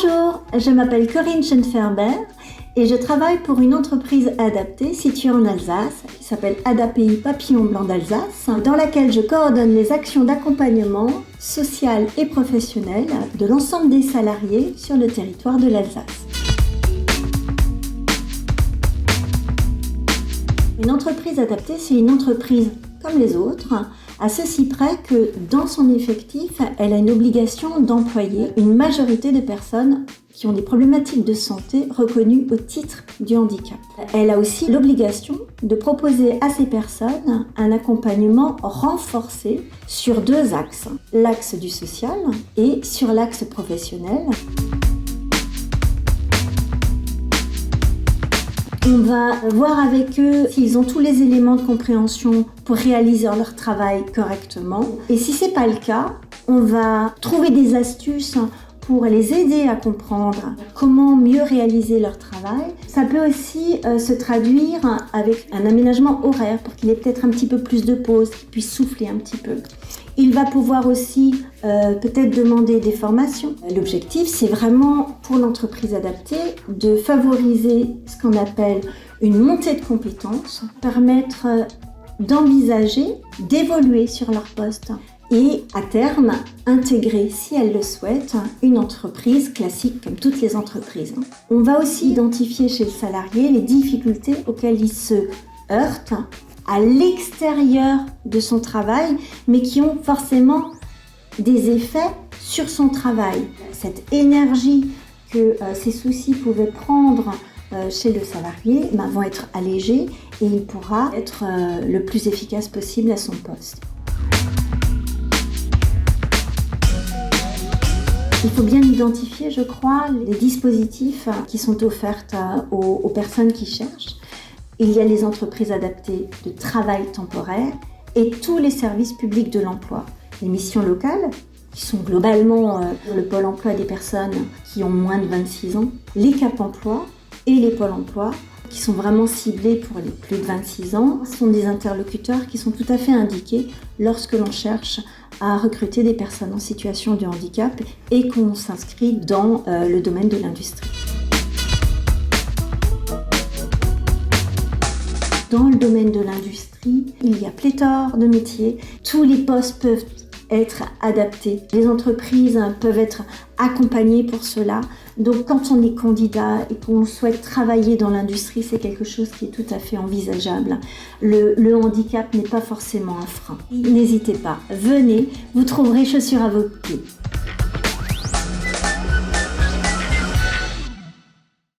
Bonjour, je m'appelle Corinne Schoenferber et je travaille pour une entreprise adaptée située en Alsace qui s'appelle ADAPI Papillon Blanc d'Alsace, dans laquelle je coordonne les actions d'accompagnement social et professionnel de l'ensemble des salariés sur le territoire de l'Alsace. Une entreprise adaptée, c'est une entreprise comme les autres, à ceci près que dans son effectif, elle a une obligation d'employer une majorité de personnes qui ont des problématiques de santé reconnues au titre du handicap. Elle a aussi l'obligation de proposer à ces personnes un accompagnement renforcé sur deux axes, l'axe du social et sur l'axe professionnel. On va voir avec eux s'ils ont tous les éléments de compréhension pour réaliser leur travail correctement. Et si ce n'est pas le cas, on va trouver des astuces pour les aider à comprendre comment mieux réaliser leur travail. Ça peut aussi se traduire avec un aménagement horaire pour qu'il ait peut-être un petit peu plus de pause, qu'il puisse souffler un petit peu. Il va pouvoir aussi peut-être demander des formations. L'objectif, c'est vraiment pour l'entreprise adaptée de favoriser ce qu'on appelle une montée de compétences, permettre d'envisager, d'évoluer sur leur poste et à terme intégrer, si elle le souhaite, une entreprise classique comme toutes les entreprises. On va aussi identifier chez le salarié les difficultés auxquelles il se heurte à l'extérieur de son travail, mais qui ont forcément des effets sur son travail. Cette énergie que ces soucis pouvaient prendre chez le salarié vont être allégés et il pourra être le plus efficace possible à son poste. Il faut bien identifier, je crois, les dispositifs qui sont offerts aux personnes qui cherchent. Il y a les entreprises adaptées de travail temporaire et tous les services publics de l'emploi. Les missions locales, qui sont globalement le pôle emploi des personnes qui ont moins de 26 ans, les Cap emploi et les pôles emploi, qui sont vraiment ciblés pour les plus de 26 ans, sont des interlocuteurs qui sont tout à fait indiqués lorsque l'on cherche à recruter des personnes en situation de handicap et qu'on s'inscrit dans le domaine de l'industrie. Dans le domaine de l'industrie, il y a pléthore de métiers. Tous les postes peuvent être adaptés. Les entreprises peuvent être accompagnées pour cela. Donc quand on est candidat et qu'on souhaite travailler dans l'industrie, c'est quelque chose qui est tout à fait envisageable. Le handicap n'est pas forcément un frein. N'hésitez pas, venez, vous trouverez chaussures à vos pieds.